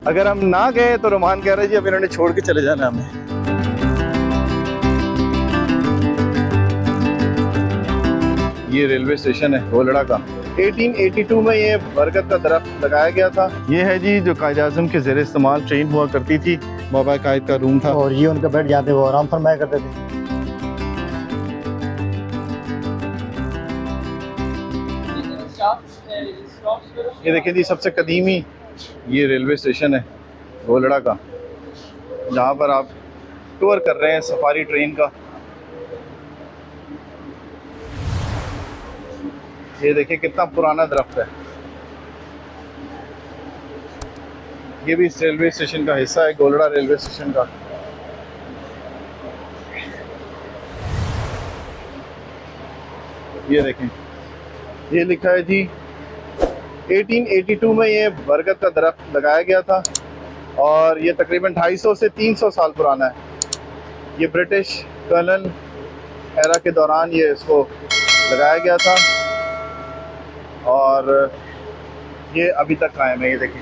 अगर हम ना गए तो रोमान कह रहे जी अब इन्होंने छोड़ के चले जाना हमें। ये रेलवे स्टेशन है गोलड़ा का। 1882 में ये बरगद का दरख्त लगाया गया था। ये है जी जो कायद आज़म के ज़ेरे इस्तेमाल ट्रेन हुआ करती थी, बाबा कायद का रूम था और ये उनका बेड जहाँ पे वो आराम फरमाया करते थे। ये देखिए जी सबसे कदीमी ये रेलवे स्टेशन है गोलड़ा का, जहाँ पर आप टूर कर रहे हैं सफारी ट्रेन का। ये देखिए कितना पुराना दरख्त है। ये भी इस रेलवे स्टेशन का हिस्सा है, गोलड़ा रेलवे स्टेशन का। ये देखें, ये लिखा है जी 1882 में ये बरगद का दरख्त लगाया गया था और ये तकरीबन 250 से 300 साल पुराना है। ये ब्रिटिश कर्नल एरा के दौरान ये इसको लगाया गया था और ये अभी तक कायम है। ये देखिए